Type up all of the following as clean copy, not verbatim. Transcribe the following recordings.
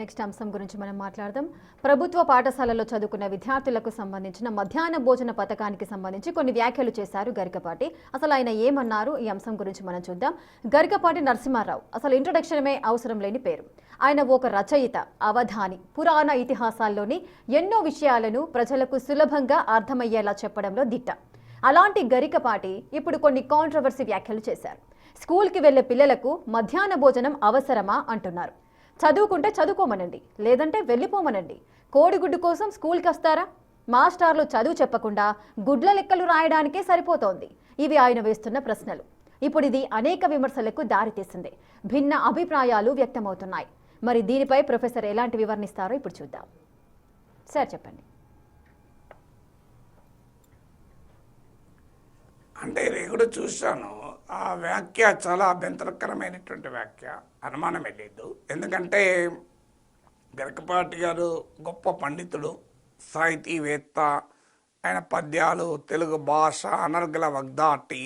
Next అంశం గురించి మనం మాట్లాడదాం. ప్రభుత్వ పాఠశాలలో చదువుకున్న విద్యార్థులకు సంబంధించిన మధ్యాహ్న భోజన పథకానికి సంబంధించి కొన్ని వ్యాఖ్యలు చేశారు గరికపాటి. అసలు ఆయన ఏమన్నారు, ఈ అంశం గురించి మనం చూద్దాం. గరికపాటి నరసింహారావు అసలు ఇంట్రొడక్షనే అవసరం లేని పేరు. ఆయన ఒక రచయిత, అవధాని, పురాణ ఇతిహాసాల్లోని ఎన్నో విషయాలను ప్రజలకు సులభంగా అర్థమయ్యేలా చెప్పడంలో దిట్ట. అలాంటి గరికపాటి ఇప్పుడు కొన్ని కాంట్రవర్సీ వ్యాఖ్యలు చేశారు. స్కూల్కి వెళ్లే పిల్లలకు మధ్యాహ్న భోజనం అవసరమా అంటున్నారు. చదువుకుంటే చదువుకోమనండి, లేదంటే వెళ్ళిపోమనండి. కోడిగుడ్డు కోసం స్కూల్కి వస్తారా? మాస్టర్లు చదువు చెప్పకుండా గుడ్ల లెక్కలు రాయడానికే సరిపోతోంది. ఇవి ఆయన వేస్తున్న ప్రశ్నలు. ఇప్పుడు ఇది అనేక విమర్శలకు దారితీసింది. భిన్న అభిప్రాయాలు వ్యక్తమవుతున్నాయి. మరి దీనిపై ప్రొఫెసర్ ఎలాంటి వివరణిస్తారో ఇప్పుడు చూద్దాం. సార్ చెప్పండి. అంటే నేను కూడా చూశాను, ఆ వ్యాఖ్య చాలా అభ్యంతరకరమైనటువంటి వ్యాఖ్య, అనుమానమే లేదు. ఎందుకంటే గరికపాటి గారు గొప్ప పండితుడు, సాహితీవేత్త. ఆయన పద్యాలు, తెలుగు భాష, అనర్గళ వగ్ధాటి,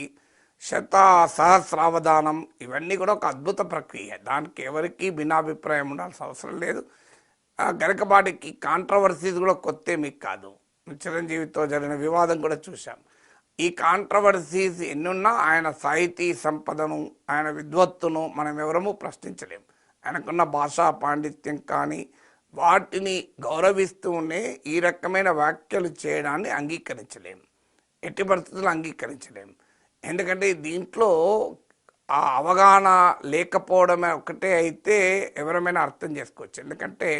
సహస్రావధానం ఇవన్నీ కూడా ఒక అద్భుత ప్రక్రియ. దానికి ఎవరికి భిన్నాభిప్రాయం ఉండాల్సిన అవసరం లేదు. గరికపాటికి కాంట్రవర్సీస్ కూడా కొత్త మీకు కాదు. చిరంజీవితో జరిగిన వివాదం కూడా చూశాం. ఈ కాంట్రవర్సీస్ ఎన్నున్నా ఆయన సాహితీ సంపదను, ఆయన విద్వత్తును మనం ఎవరము ప్రశ్నించలేం. ఆయనకున్న భాషా పాండిత్యం కానీ వాటిని గౌరవిస్తూనే ఈ రకమైన వ్యాఖ్యలు చేయడాన్ని అంగీకరించలేం, ఎట్టి పరిస్థితుల్లో అంగీకరించలేం. ఎందుకంటే దీంట్లో ఆ అవగాహన లేకపోవడమే ఒకటే అయితే ఎవరమైనా అర్థం చేసుకోవచ్చు. ఎందుకంటే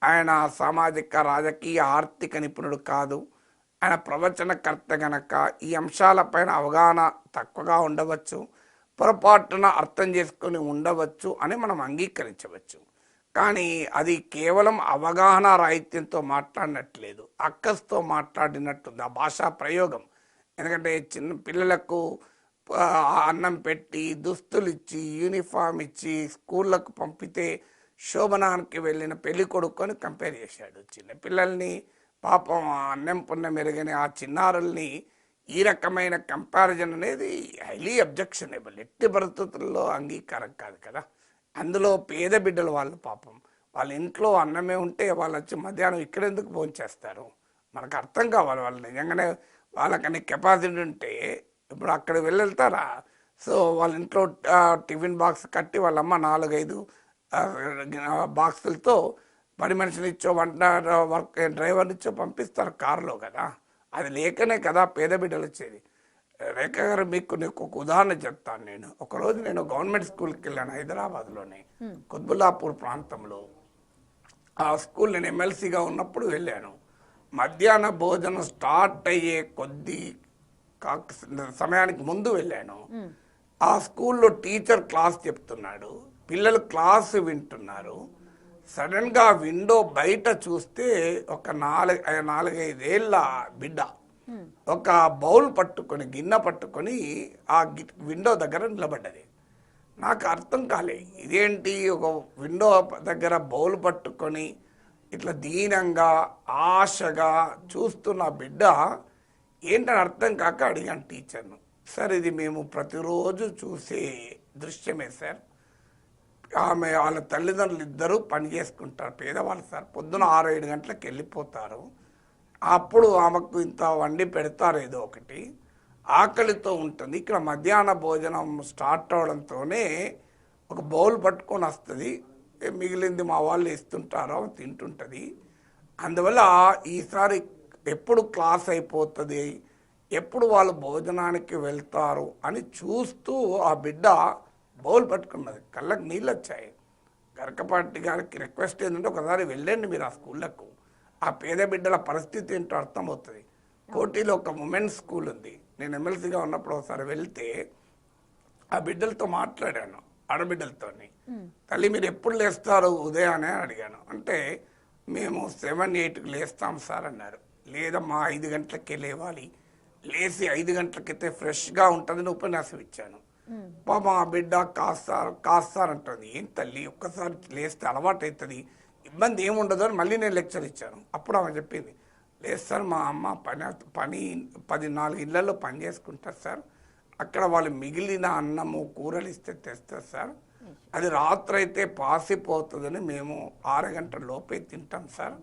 ఆయన సామాజిక, రాజకీయ, ఆర్థిక నిపుణుడు కాదు. ఆయన ప్రవచనకర్త గనక ఈ అంశాలపైన అవగాహన తక్కువగా ఉండవచ్చు, పొరపాటున అర్థం చేసుకొని ఉండవచ్చు అని మనం అంగీకరించవచ్చు. కానీ అది కేవలం అవగాహన రాహిత్యంతో మాట్లాడినట్లేదు, అక్కస్తో మాట్లాడినట్టుంది ఆ భాషా ప్రయోగం. ఎందుకంటే చిన్న పిల్లలకు అన్నం పెట్టి, దుస్తులు ఇచ్చి, యూనిఫామ్ ఇచ్చి స్కూళ్ళకు పంపితే శోభనానికి వెళ్ళిన పెళ్లి కొడుకొని కంపేర్ చేశాడు. చిన్నపిల్లల్ని పాపం అన్నం పుణ్యం మెరుగని ఆ చిన్నారుల్ని ఈ రకమైన కంపారిజన్ అనేది హైలీ అబ్జెక్షనబుల్, ఎట్టి పరిస్థితుల్లో అంగీకారం కాదు కదా. అందులో పేద బిడ్డలు వాళ్ళు, పాపం వాళ్ళ ఇంట్లో అన్నమే ఉంటే వాళ్ళు వచ్చి మధ్యాహ్నం ఇక్కడెందుకు భోంచేస్తారు? మనకు అర్థం కావాలి. వాళ్ళు నిజంగానే వాళ్ళకని కెపాసిటీ ఉంటే ఇప్పుడు అక్కడికి వెళ్తారా? సో వాళ్ళ ఇంట్లో టిఫిన్ బాక్స్ కట్టి వాళ్ళమ్మ 4-5 బాక్సులతో పని మనిషిని ఇచ్చో, వంట వర్క్ డ్రైవర్ని ఇచ్చో పంపిస్తారు కారులో కదా. అది లేకనే కదా పేద బిడ్డలు వచ్చేది. రేఖ గారు, మీకు ఒక ఉదాహరణ చెప్తాను. ఒకరోజు నేను గవర్నమెంట్ స్కూల్కి వెళ్ళాను, హైదరాబాద్లోనే కుత్బుల్లాపూర్ ప్రాంతంలో. ఆ స్కూల్ నేను ఎమ్మెల్సీగా ఉన్నప్పుడు వెళ్ళాను. మధ్యాహ్న భోజనం స్టార్ట్ అయ్యే కొద్ది సమయానికి ముందు వెళ్ళాను. ఆ స్కూల్లో టీచర్ క్లాస్ చెప్తున్నాడు, పిల్లలు క్లాసు వింటున్నారు. సడన్గా విండో బయట చూస్తే ఒక 4-5 ఏళ్ళ బిడ్డ ఒక బౌల్ పట్టుకొని, గిన్నె పట్టుకొని ఆ విండో దగ్గర నిలబడ్డది. నాకు అర్థం కాలే, ఇదేంటి ఒక విండో దగ్గర బౌల్ పట్టుకొని ఇట్లా దీనంగా ఆశగా చూస్తున్న బిడ్డ ఏంటని అర్థం కాక అడిగాను టీచర్ను. సార్, ఇది మేము ప్రతిరోజు చూసే దృశ్యమే సార్. ఆమె వాళ్ళ తల్లిదండ్రులు ఇద్దరూ పని చేసుకుంటారు, పేదవాళ్ళు సార్. పొద్దున 6-7 గంటలకు వెళ్ళిపోతారు. అప్పుడు ఆమెకు ఇంత వండి పెడతారు, ఏదో ఒకటి ఆకలితో ఉంటుంది. ఇక్కడ మధ్యాహ్న భోజనం స్టార్ట్ అవడంతోనే ఒక బౌల్ పట్టుకొని వస్తుంది, మిగిలింది మా వాళ్ళు ఇస్తుంటారో తింటుంటుంది. అందువల్ల ఈసారి ఎప్పుడు క్లాస్ అయిపోతుంది, ఎప్పుడు వాళ్ళు భోజనానికి వెళ్తారు అని చూస్తూ ఆ బిడ్డ బౌల్ పట్టుకున్నది. కళ్ళకు నీళ్ళు వచ్చాయి. గరికపాటి గారికి రిక్వెస్ట్ ఏంటంటే, ఒకసారి వెళ్ళండి మీరు ఆ స్కూళ్ళకు, ఆ పేద బిడ్డల పరిస్థితి ఏంటో అర్థమవుతుంది. కోటిలో ఒక ఉమెన్స్ స్కూల్ ఉంది. నేను ఎమ్మెల్సీగా ఉన్నప్పుడు ఒకసారి వెళ్తే ఆ బిడ్డలతో మాట్లాడాను, ఆడబిడ్డలతో. తల్లి, మీరు ఎప్పుడు లేస్తారు ఉదయాన్నే అడిగాను. అంటే మేము 7-8కి లేస్తాం సార్ అన్నారు. లేదమ్మా, 5 గంటలకే లేవాలి, లేచి 5 గంటలకైతే ఫ్రెష్గా ఉంటుందని ఉపన్యాసం ఇచ్చాను. పాప ఆ బిడ్డ కాస్తారంటుంది. ఏం తల్లి, ఒక్కసారి లేస్తే అలవాటు అవుతుంది, ఇబ్బంది ఏముండదు అని మళ్ళీ నేను లెక్చర్ ఇచ్చాను. అప్పుడు ఆమె చెప్పింది, లేదు సార్, మా అమ్మ 14 ఇళ్లలో పని చేసుకుంటారు సార్. అక్కడ వాళ్ళు మిగిలిన అన్నము కూరలు ఇస్తే తెస్తారు సార్. అది రాత్రి అయితే పాసిపోతుందని మేము 6 గంటల లోపే తింటాం సార్.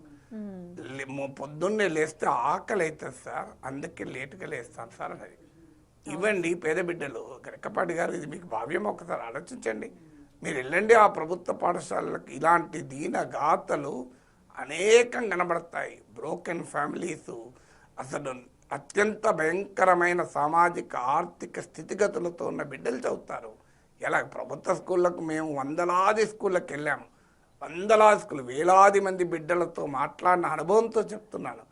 పొద్దున్నే లేస్తే ఆకలి అవుతుంది సార్, అందుకే లేటుగా లేస్తాను సార్. అది ఇవ్వండి పేద బిడ్డలు. గరికపాటి గారు, ఇది మీకు భావ్యం, ఒకసారి ఆలోచించండి. మీరు వెళ్ళండి ఆ ప్రభుత్వ పాఠశాలలకు, ఇలాంటి దీన గాథలు అనేకం కనబడతాయి. బ్రోకెన్ ఫ్యామిలీసు, అసలు అత్యంత భయంకరమైన సామాజిక ఆర్థిక స్థితిగతులతో ఉన్న బిడ్డలు చదువుతారు. ఇలా ప్రభుత్వ స్కూళ్ళకు మేము వందలాది స్కూళ్ళకి వెళ్ళాము. వందలాది స్కూల్, వేలాది మంది బిడ్డలతో మాట్లాడిన అనుభవంతో చెప్తున్నాను.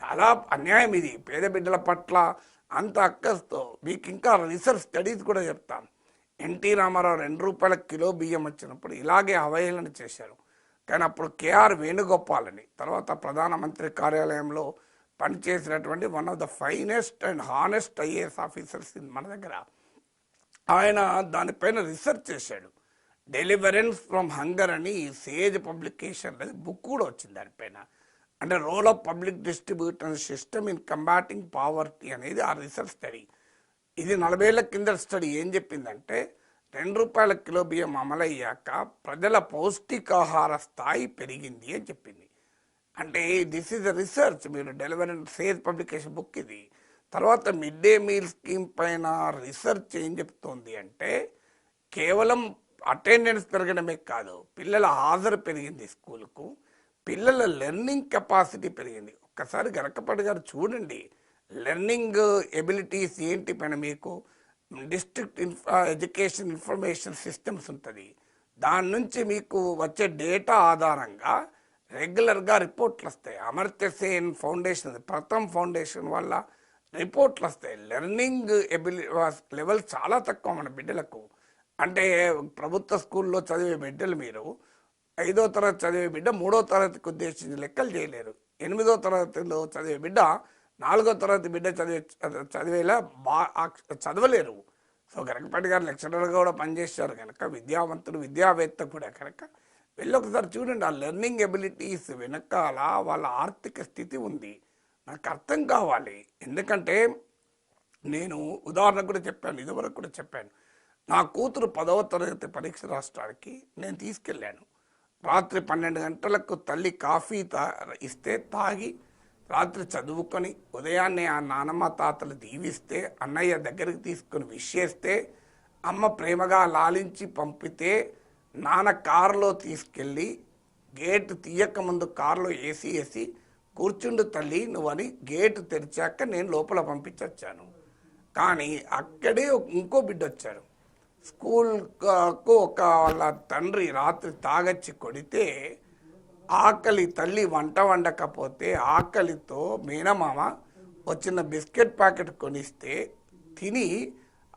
చాలా అన్యాయం ఇది పేద బిడ్డల పట్ల అంత అక్కస్తో. మీకు ఇంకా రీసెర్చ్ స్టడీస్ కూడా చెప్తాను. ఎన్టీ రామారావు 2 రూపాయల కిలో బియ్యం వచ్చినప్పుడు ఇలాగే అవహేళన చేశారు. కానీ అప్పుడు కేఆర్ వేణుగోపాల్ అని, తర్వాత ప్రధానమంత్రి కార్యాలయంలో పనిచేసినటువంటి one of the finest and honest IAS officers మన దగ్గర, ఆయన దానిపైన రీసెర్చ్ చేశాడు. డెలివరెన్స్ ఫ్రమ్ హంగర్ అని సేజ్ పబ్లికేషన్ బుక్ కూడా వచ్చింది దానిపైన. అంటే role of public distribution system in combating poverty అనేది ఆ రీసెర్చ్ స్టడీ. ఇది 40 ఏళ్ల కింద స్టడీ. ఏం చెప్పిందంటే 2 రూపాయల కిలో బియ్యం అమలయ్యాక ప్రజల పౌష్టికాహార స్థాయి పెరిగింది అని చెప్పింది. అంటే దిస్ ఈజ్ అ రీసెర్చ్. మీరు డెలివరెన్స్ సేజ్ పబ్లికేషన్ బుక్ ఇది. తర్వాత మిడ్ డే మీల్ స్కీమ్ పైన రీసెర్చ్ ఏం చెప్తోంది అంటే కేవలం అటెండెన్స్ పెరగడమే కాదు, పిల్లల హాజరు పెరిగింది స్కూల్కు, పిల్లల లెర్నింగ్ కెపాసిటీ పెరిగింది. ఒక్కసారి గరకపాటి గారు చూడండి, లెర్నింగ్ ఎబిలిటీస్ ఏంటి పైన మీకు డిస్ట్రిక్ట్ ఎడ్యుకేషన్ ఇన్ఫర్మేషన్ సిస్టమ్స్ ఉంటుంది. దాని నుంచి మీకు వచ్చే డేటా ఆధారంగా రెగ్యులర్గా రిపోర్ట్లు వస్తాయి. అమర్త్య సేన్ ఫౌండేషన్, ప్రథమ్ ఫౌండేషన్ వల్ల రిపోర్ట్లు వస్తాయి. లెర్నింగ్ లెవెల్ చాలా తక్కువ మన బిడ్డలకు. అంటే ప్రభుత్వ స్కూల్లో చదివే బిడ్డలు మీరు 5వ తరగతి చదివే బిడ్డ 3వ తరగతికి ఉద్దేశించి లెక్కలు చేయలేరు. 8వ తరగతిలో చదివే బిడ్డ 4వ తరగతి బిడ్డ చదివేలా చదవలేరు. సో గరకపాటి గారు లెక్చరర్గా కూడా పనిచేశారు కనుక, విద్యావంతుడు విద్యావేత్త కూడా కనుక, వెళ్ళి ఒకసారి చూడండి. ఆ లెర్నింగ్ ఎబిలిటీస్ వెనకాల వాళ్ళ ఆర్థిక స్థితి ఉంది. నాకు అర్థం కావాలి. ఎందుకంటే నేను ఉదాహరణ కూడా చెప్పాను, ఇదివరకు కూడా చెప్పాను. నా కూతురు 10వ తరగతి పరీక్ష రాష్ట్రానికి నేను తీసుకెళ్ళాను. రాత్రి 12 గంటలకు తల్లి కాఫీ ఇస్తే తాగి రాత్రి చదువుకొని ఉదయాన్నే ఆ నానమ్మ తాతలు దీవిస్తే, అన్నయ్య దగ్గరికి తీసుకొని విష్ చేస్తే, అమ్మ ప్రేమగా లాలించి పంపితే, నాన్న కారులో తీసుకెళ్ళి గేటు తీయక ముందు కారులో ఏసీ వేసి కూర్చుండు తల్లి నువ్వని గేటు తెరిచాక నేను లోపల పంపించొచ్చాను. కానీ అక్కడే ఇంకో బిడ్డ వచ్చాడు. స్కూల్కు వాళ్ళ తండ్రి రాత్రి తాగచ్చి కొడితే, ఆకలి తల్లి వంట వండకపోతే ఆకలితో మేనమామ వచ్చిన బిస్కెట్ ప్యాకెట్ కొనిస్తే తిని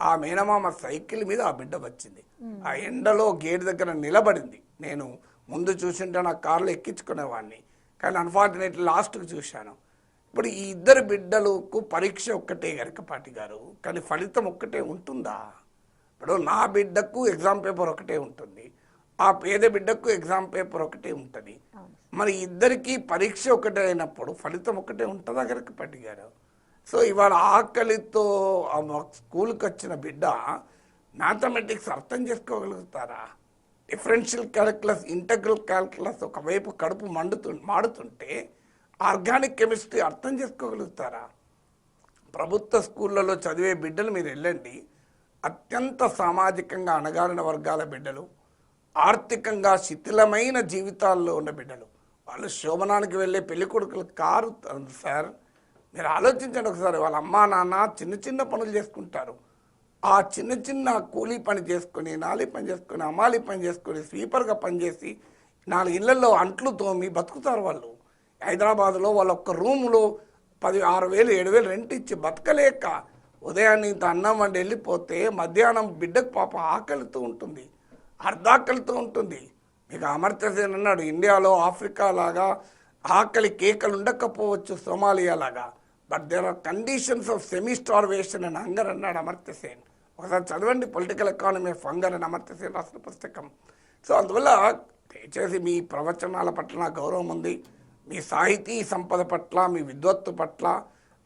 ఆ మేనమామ సైకిల్ మీద ఆ బిడ్డ వచ్చింది. ఆ ఎండలో గేట్ దగ్గర నిలబడింది. నేను ముందు చూసింటే నా కారులో ఎక్కించుకునేవాడిని, కానీ అన్ఫార్చునేట్లీ లాస్ట్కి చూశాను. ఇప్పుడు ఈ 2 బిడ్డలకు పరీక్ష ఒక్కటే గరకపాటి గారు, కానీ ఫలితం ఒక్కటే ఉంటుందా? ఇప్పుడు నా బిడ్డకు ఎగ్జామ్ పేపర్ ఒకటే ఉంటుంది, ఆ పేద బిడ్డకు ఎగ్జామ్ పేపర్ ఒకటే ఉంటుంది. మరి ఇద్దరికి పరీక్ష ఒకటే అయినప్పుడు ఫలితం ఒకటే ఉంటుందా గరకపాటి గారు? సో ఇవాళ ఆకలితో స్కూల్కి వచ్చిన బిడ్డ మ్యాథమెటిక్స్ అర్థం చేసుకోగలుగుతారా? డిఫరెన్షియల్ క్యాలిక్యులస్, ఇంటగ్రల్ క్యాలిక్యులస్ ఒకవైపు కడుపు మాడుతుంటే ఆర్గానిక్ కెమిస్ట్రీ అర్థం చేసుకోగలుగుతారా? ప్రభుత్వ స్కూళ్ళలో చదివే బిడ్డలు మీరు వెళ్ళండి, అత్యంత సామాజికంగా అణగారిన వర్గాల బిడ్డలు, ఆర్థికంగా శిథిలమైన జీవితాల్లో ఉన్న బిడ్డలు, వాళ్ళు శోభనానికి వెళ్ళే పెళ్ళికొడుకులు కారు సార్. మీరు ఆలోచించండి ఒకసారి. వాళ్ళ అమ్మా నాన్న చిన్న చిన్న పనులు చేసుకుంటారు. ఆ చిన్న చిన్న కూలీ పని చేసుకొని, నాలి పని చేసుకొని, అమాలి పని చేసుకొని, స్వీపర్గా పనిచేసి 4 ఇళ్లలో అంట్లు తోమి బతుకుతారు వాళ్ళు. హైదరాబాద్లో వాళ్ళ ఒక్క రూములో 6,000 7,000 రెంట్ ఇచ్చి బతకలేక ఉదయాన్నే ఇంత అన్నం వండి వెళ్ళిపోతే మధ్యాహ్నం బిడ్డకు పాప ఆకలితో ఉంటుంది, అర్ధాకలితో ఉంటుంది. మీకు అమర్త్య సేన్ అన్నాడు, ఇండియాలో ఆఫ్రికా లాగా ఆకలి కేకలు ఉండకపోవచ్చు, సోమాలియా లాగా, but there are conditions of semi starvation and hunger అన్నాడు అమర్త్య సేన్. ఒకసారి చదవండి పొలిటికల్ ఎకానమీ ఆఫ్ హంగర్ అని అమర్త్య సేన్ రాసిన పుస్తకం. సో అందువల్ల దయచేసి మీ ప్రవచనాల పట్ల నాకు గౌరవం ఉంది, మీ సాహితీ సంపద పట్ల, మీ విద్వత్తు పట్ల,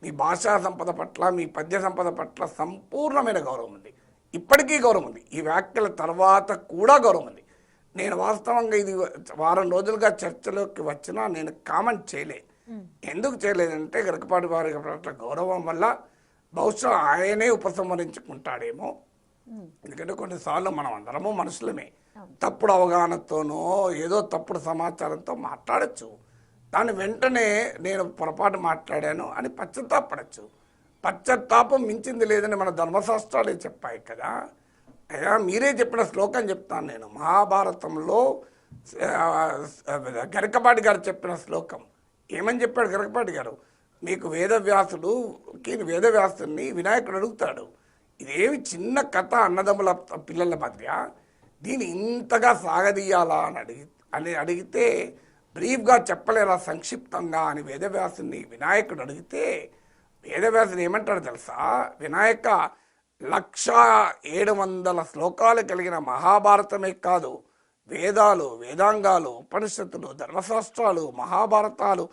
మీ భాషా సంపద పట్ల, మీ పద్య సంపద పట్ల సంపూర్ణమైన గౌరవం ఉంది. ఇప్పటికీ గౌరవం ఉంది. ఈ వ్యాఖ్యల తర్వాత కూడా గౌరవం ఉంది. నేను వాస్తవంగా ఇది వారం రోజులుగా చర్చలోకి వచ్చినా నేను కామెంట్ చేయలే. ఎందుకు చేయలేదంటే గరికపాటి వారి పట్ల గౌరవం వల్ల బహుశా ఆయనే ఉపసంహరించుకుంటాడేమో. ఎందుకంటే కొన్నిసార్లు మనం అందరము మనుషులమే, తప్పుడు అవగాహనతోనో ఏదో తప్పుడు సమాచారంతో మాట్లాడచ్చు. దాని వెంటనే నేను పొరపాటు మాట్లాడాను అని పశ్చాత్తాపడచ్చు. పశ్చాత్తాపం మించింది లేదని మన ధర్మశాస్త్రాలే చెప్పాయి కదా. అయ్యా మీరే చెప్పిన శ్లోకం చెప్తాను నేను. మహాభారతంలో గరికపాటి గారు చెప్పిన శ్లోకం ఏమని చెప్పాడు గరికపాటి గారు? మీకు వేదవ్యాసుని వినాయకుడు అడుగుతాడు, ఇదేమి చిన్న కథ అన్నదమ్ముల పిల్లల మధ్య, దీన్ని ఇంతగా సాగదీయాలా అని అడిగితే బ్రీఫ్గా చెప్పలేరా సంక్షిప్తంగా అని వేదవ్యాసుని వినాయకుడు అడిగితే వేదవ్యాసుడు ఏమంటాడు తెలుసా? వినాయక 1700 శ్లోకాలు కలిగిన మహాభారతమే కాదు, వేదాలు, వేదాంగాలు, ఉపనిషత్తులు, ధర్మశాస్త్రాలు, మహాభారతాలు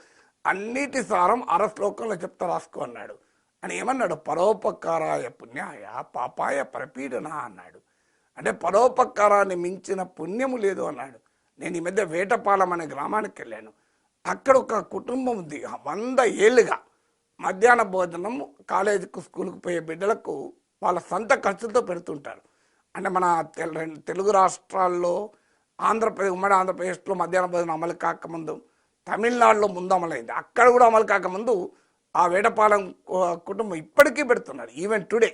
అన్నిటి సారం 1/2 శ్లోకంలో చెప్తా రాసుకో అన్నాడు. అని ఏమన్నాడు? పరోపకారాయ పుణ్యాయ పాపాయ పరపీడన అన్నాడు. అంటే పరోపకారాన్ని మించిన పుణ్యము లేదు అన్నాడు. నేను ఈ మధ్య వేటపాలెం అనే గ్రామానికి వెళ్ళాను. అక్కడ ఒక కుటుంబం ఉంది, 100 ఏళ్ళుగా మధ్యాహ్న భోజనం కాలేజీకు స్కూల్కి పోయే బిడ్డలకు వాళ్ళ సొంత ఖర్చులతో పెడుతుంటారు. అంటే మన తెలుగు రాష్ట్రాల్లో ఉమ్మడి ఆంధ్రప్రదేశ్లో మధ్యాహ్న భోజనం అమలు కాకముందు తమిళనాడులో ముందు అమలైంది. అక్కడ కూడా అమలు కాకముందు ఆ వేటపాలెం కుటుంబం ఇప్పటికీ పెడుతున్నారు, ఈవెన్ టుడే.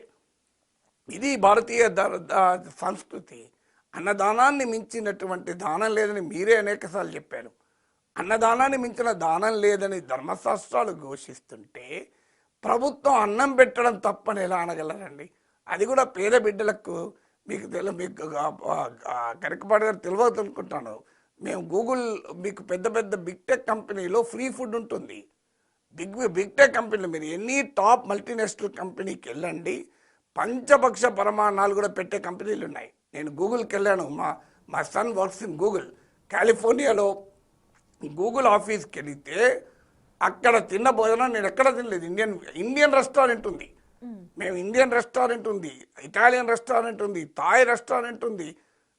ఇది భారతీయ సంస్కృతి. అన్నదానాన్ని మించినటువంటి దానం లేదని మీరే అనేకసార్లు చెప్పారు. అన్నదానాన్ని మించిన దానం లేదని ధర్మశాస్త్రాలు ఘోషిస్తుంటే ప్రభుత్వం అన్నం పెట్టడం తప్పని ఎలా అనగలరండి? అది కూడా పేద బిడ్డలకు. మీకు గరికపాటి గారు తెలియదు అనుకుంటాను. మేము గూగుల్ మీకు పెద్ద పెద్ద బిగ్ టెక్ కంపెనీలో ఫ్రీ ఫుడ్ ఉంటుంది. బిగ్ టెక్ కంపెనీలు మీరు ఎన్ని టాప్ మల్టీనేషనల్ కంపెనీకి వెళ్ళండి, పంచభక్ష పరమాణాలు కూడా పెట్టే కంపెనీలు ఉన్నాయి. నేను గూగుల్కి వెళ్ళాను. మా సన్ వర్క్స్ ఇన్ గూగుల్. కాలిఫోర్నియాలో గూగుల్ ఆఫీస్కి వెళితే అక్కడ తిన్న భోజనం నేను ఎక్కడ తినలేదు. ఇండియన్ రెస్టారెంట్ ఉంది. మేము ఇండియన్ రెస్టారెంట్ ఉంది, ఇటాలియన్ రెస్టారెంట్ ఉంది, థాయ్ రెస్టారెంట్ ఉంది,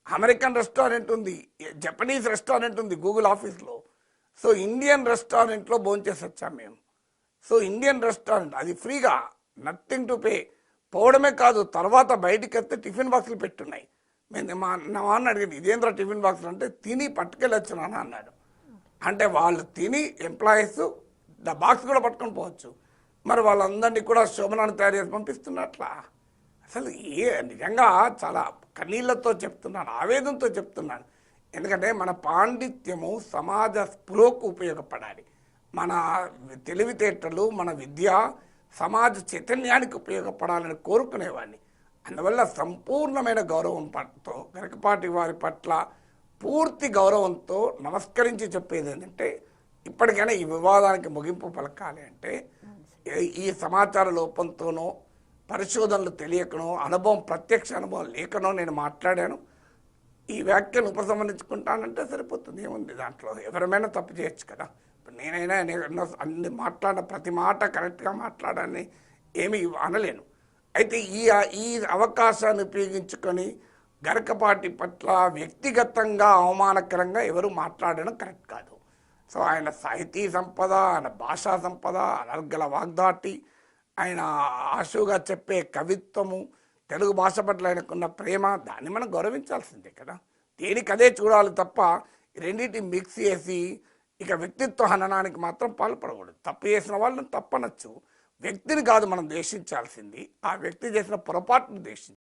అమెరికన్ రెస్టారెంట్ ఉంది, జపనీస్ రెస్టారెంట్ ఉంది గూగుల్ ఆఫీస్లో. సో ఇండియన్ రెస్టారెంట్లో భోంచేసి వచ్చాం మేము. సో ఇండియన్ రెస్టారెంట్ అది ఫ్రీగా, నథింగ్ టు పే. పోవడమే కాదు, తర్వాత బయటికి వస్తే టిఫిన్ బాక్సులు పెట్టున్నాయి. మేము నా అన్న అడిగింది, ఇదేంద్ర టిఫిన్ బాక్సులు అంటే, తిని పట్టుకెళ్ళొచ్చు నాన్న అన్నాడు. అంటే వాళ్ళు తిని ఎంప్లాయీస్ బాక్స్ కూడా పట్టుకొని పోవచ్చు. మరి వాళ్ళందరినీ కూడా శోభనాన్ని తయారు చేసి పంపిస్తున్నట్లా? అసలు నిజంగా చాలా కన్నీళ్లతో చెప్తున్నాను, ఆవేదనతో చెప్తున్నాను. ఎందుకంటే మన పాండిత్యము సమాజ స్పృహకు ఉపయోగపడాలి. మన తెలివితేటలు, మన విద్య సమాజ చైతన్యానికి ఉపయోగపడాలని కోరుకునేవాడిని. అందువల్ల సంపూర్ణమైన గౌరవంతో గరికపాటి వారి పట్ల పూర్తి గౌరవంతో నమస్కరించి చెప్పేది ఏంటంటే, ఇప్పటికైనా ఈ వివాదానికి ముగింపు పలకాలి అంటే ఈ సమాచార లోపంతోనో, పరిశోధనలు తెలియకనో, ప్రత్యక్ష అనుభవం లేకనో నేను మాట్లాడాను. ఈ వ్యాఖ్యను ఉపసంహరించుకుంటానంటే సరిపోతుంది. ఏముంది దాంట్లో? ఎవరైనా తప్పు చేయొచ్చు కదా. ఇప్పుడు నేనైనా అన్ని మాట్లాడిన ప్రతి మాట కరెక్ట్గా మాట్లాడాలని ఏమీ అనలేను. అయితే ఈ అవకాశాన్ని ఉపయోగించుకొని గరికపాటి పట్ల వ్యక్తిగతంగా అవమానకరంగా ఎవరు మాట్లాడడం కరెక్ట్ కాదు. సో ఆయన సాహితీ సంపద, ఆయన భాషా సంపద, అనర్గల వాగ్దాటి, ఆయన ఆశుగా చెప్పే కవిత్వము, తెలుగు భాష పట్ల ఆయనకున్న ప్రేమ, దాన్ని మనం గౌరవించాల్సిందే కదా. దేనికి అదే చూడాలి తప్ప రెండింటి మిక్స్ చేసి ఇక వ్యక్తిత్వ హననానికి మాత్రం పాల్పడకూడదు. తప్పు చేసిన వాళ్ళని తప్పనొచ్చు, వ్యక్తిని కాదు మనం ద్వేషించాల్సింది, ఆ వ్యక్తి చేసిన పొరపాటును ద్వేషించాలి.